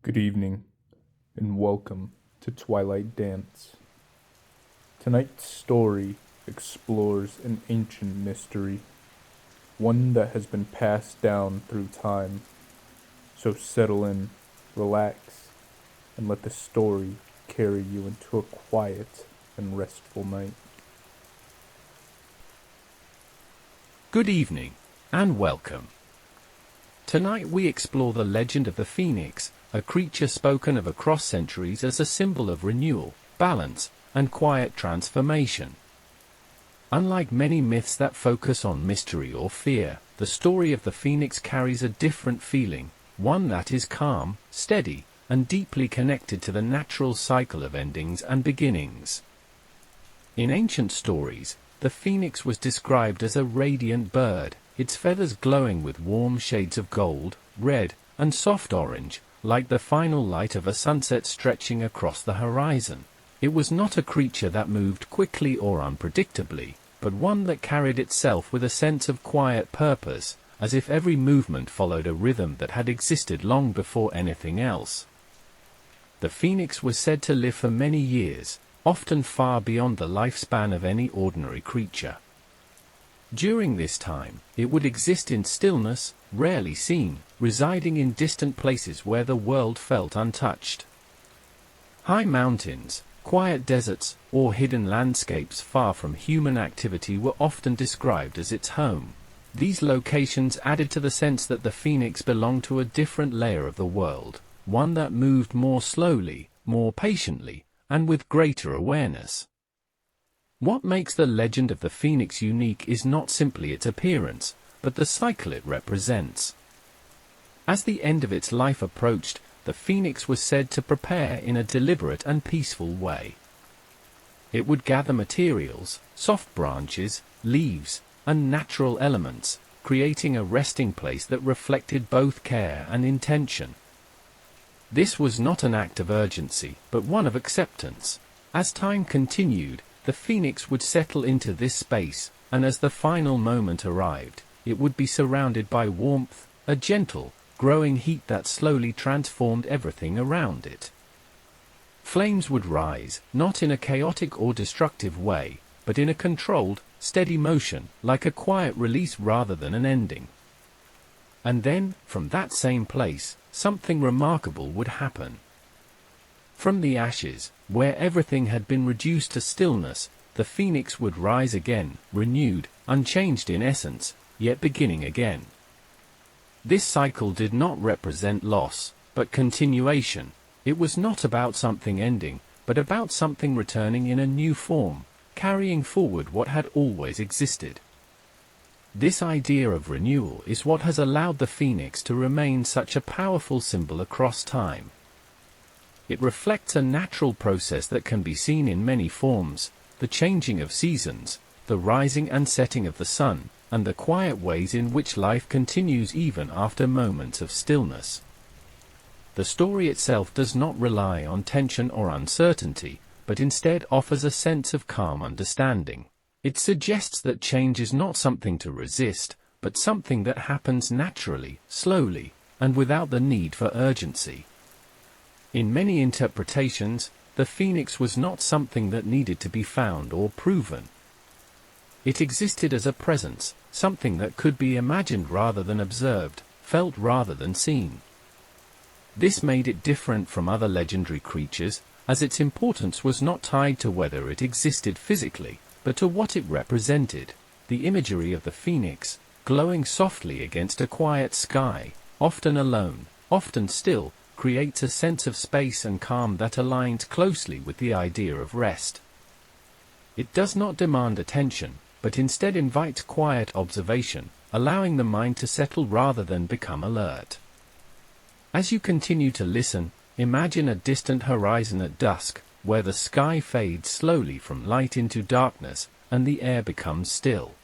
Good evening, and welcome to Twilight Dance. Tonight's story explores an ancient mystery, one that has been passed down through time. So settle in, relax, and let the story carry you into a quiet and restful night. Good evening, and welcome. Tonight we explore the legend of the Phoenix, a creature spoken of across centuries as a symbol of renewal, balance, and quiet transformation. Unlike many myths that focus on mystery or fear, the story of the Phoenix carries a different feeling, one that is calm, steady, and deeply connected to the natural cycle of endings and beginnings. In ancient stories, the Phoenix was described as a radiant bird, its feathers glowing with warm shades of gold, red, and soft orange, like the final light of a sunset stretching across the horizon. It was not a creature that moved quickly or unpredictably, but one that carried itself with a sense of quiet purpose, as if every movement followed a rhythm that had existed long before anything else. The Phoenix was said to live for many years, often far beyond the lifespan of any ordinary creature. During this time, it would exist in stillness, rarely seen, residing in distant places where the world felt untouched. High mountains, quiet deserts, or hidden landscapes far from human activity were often described as its home. These locations added to the sense that the Phoenix belonged to a different layer of the world, one that moved more slowly, more patiently, and with greater awareness. What makes the legend of the Phoenix unique is not simply its appearance, but the cycle it represents. As the end of its life approached, the Phoenix was said to prepare in a deliberate and peaceful way. It would gather materials, soft branches, leaves, and natural elements, creating a resting place that reflected both care and intention. This was not an act of urgency, but one of acceptance. As time continued, the Phoenix would settle into this space, and as the final moment arrived, it would be surrounded by warmth, a gentle, growing heat that slowly transformed everything around it. Flames would rise, not in a chaotic or destructive way, but in a controlled, steady motion, like a quiet release rather than an ending. And then, from that same place, something remarkable would happen. From the ashes, where everything had been reduced to stillness, the Phoenix would rise again, renewed, unchanged in essence, yet beginning again. This cycle did not represent loss, but continuation. It was not about something ending, but about something returning in a new form, carrying forward what had always existed. This idea of renewal is what has allowed the Phoenix to remain such a powerful symbol across time. It reflects a natural process that can be seen in many forms: the changing of seasons, the rising and setting of the sun, and the quiet ways in which life continues even after moments of stillness. The story itself does not rely on tension or uncertainty, but instead offers a sense of calm understanding. It suggests that change is not something to resist, but something that happens naturally, slowly, and without the need for urgency. In many interpretations, the Phoenix was not something that needed to be found or proven. It existed as a presence, something that could be imagined rather than observed, felt rather than seen. This made it different from other legendary creatures, as its importance was not tied to whether it existed physically, but to what it represented. The imagery of the Phoenix, glowing softly against a quiet sky, often alone, often still, creates a sense of space and calm that aligns closely with the idea of rest. It does not demand attention, but instead invites quiet observation, allowing the mind to settle rather than become alert. As you continue to listen, imagine a distant horizon at dusk, where the sky fades slowly from light into darkness, and the air becomes still.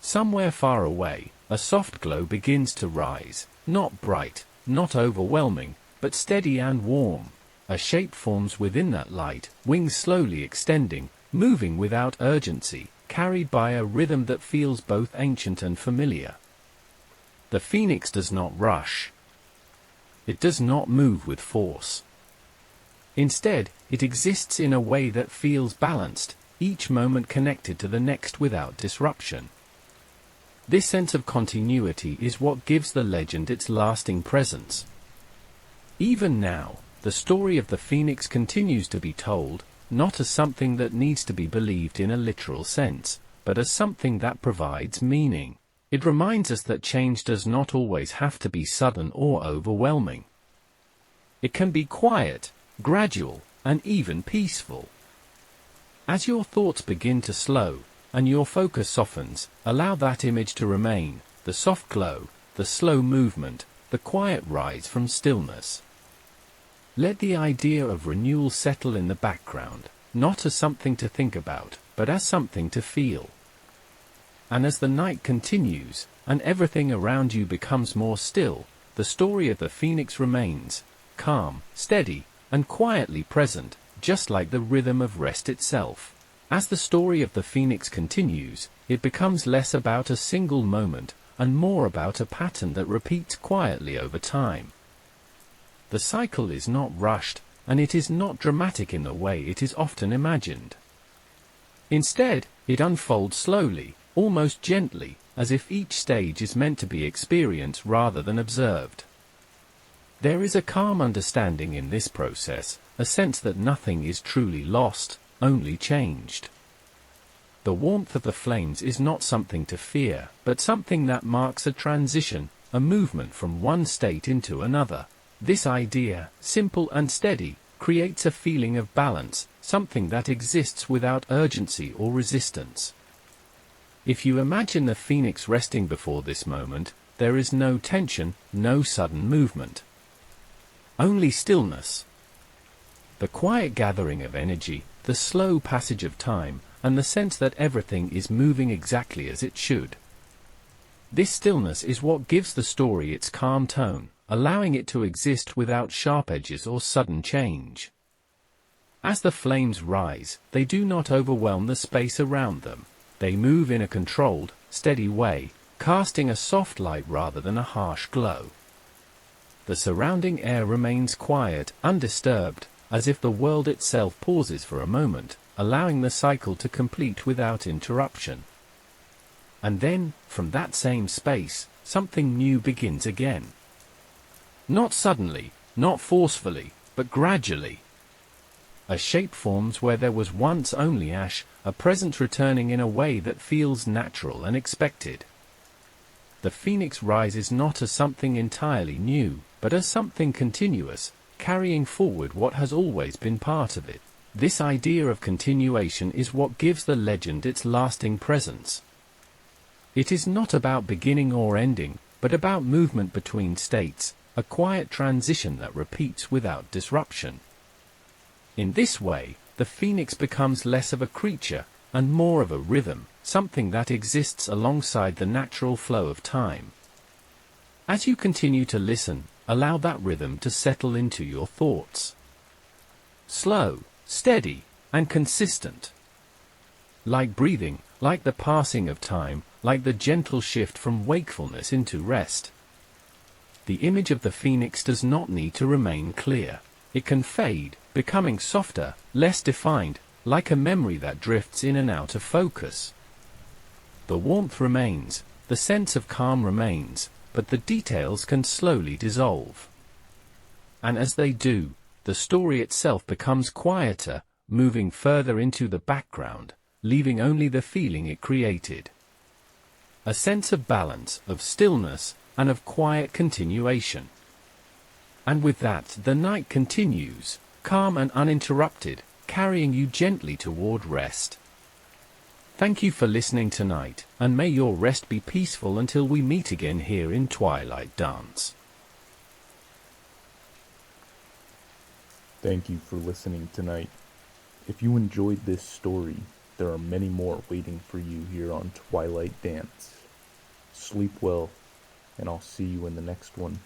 Somewhere far away, a soft glow begins to rise, not bright, not overwhelming, but steady and warm. A shape forms within that light, wings slowly extending, moving without urgency, carried by a rhythm that feels both ancient and familiar. The Phoenix does not rush. It does not move with force. Instead, it exists in a way that feels balanced, each moment connected to the next without disruption. This sense of continuity is what gives the legend its lasting presence. Even now, the story of the Phoenix continues to be told, not as something that needs to be believed in a literal sense, but as something that provides meaning. It reminds us that change does not always have to be sudden or overwhelming. It can be quiet, gradual, and even peaceful. As your thoughts begin to slow, and your focus softens, allow that image to remain, the soft glow, the slow movement, the quiet rise from stillness. Let the idea of renewal settle in the background, not as something to think about, but as something to feel. And as the night continues, and everything around you becomes more still, the story of the Phoenix remains, calm, steady, and quietly present, just like the rhythm of rest itself. As the story of the Phoenix continues, it becomes less about a single moment, and more about a pattern that repeats quietly over time. The cycle is not rushed, and it is not dramatic in the way it is often imagined. Instead, it unfolds slowly, almost gently, as if each stage is meant to be experienced rather than observed. There is a calm understanding in this process, a sense that nothing is truly lost, only changed. The warmth of the flames is not something to fear, but something that marks a transition, a movement from one state into another. This idea, simple and steady, creates a feeling of balance, something that exists without urgency or resistance. If you imagine the Phoenix resting before this moment, there is no tension, no sudden movement. Only stillness. The quiet gathering of energy, the slow passage of time, and the sense that everything is moving exactly as it should. This stillness is what gives the story its calm tone, allowing it to exist without sharp edges or sudden change. As the flames rise, they do not overwhelm the space around them. They move in a controlled, steady way, casting a soft light rather than a harsh glow. The surrounding air remains quiet, undisturbed, as if the world itself pauses for a moment, allowing the cycle to complete without interruption. And then, from that same space, something new begins again. Not suddenly, not forcefully, but gradually. A shape forms where there was once only ash, a presence returning in a way that feels natural and expected. The Phoenix rises not as something entirely new, but as something continuous, carrying forward what has always been part of it. This idea of continuation is what gives the legend its lasting presence. It is not about beginning or ending, but about movement between states, a quiet transition that repeats without disruption. In this way, the Phoenix becomes less of a creature, and more of a rhythm, something that exists alongside the natural flow of time. As you continue to listen, allow that rhythm to settle into your thoughts. Slow, steady, and consistent. Like breathing, like the passing of time, like the gentle shift from wakefulness into rest. The image of the Phoenix does not need to remain clear. It can fade, becoming softer, less defined, like a memory that drifts in and out of focus. The warmth remains, the sense of calm remains, but the details can slowly dissolve. And as they do, the story itself becomes quieter, moving further into the background, leaving only the feeling it created. A sense of balance, of stillness, and of quiet continuation. And with that, the night continues, calm and uninterrupted, carrying you gently toward rest. Thank you for listening tonight, and may your rest be peaceful until we meet again here in Twilight Dance. Thank you for listening tonight. If you enjoyed this story, there are many more waiting for you here on Twilight Dance. Sleep well, and I'll see you in the next one.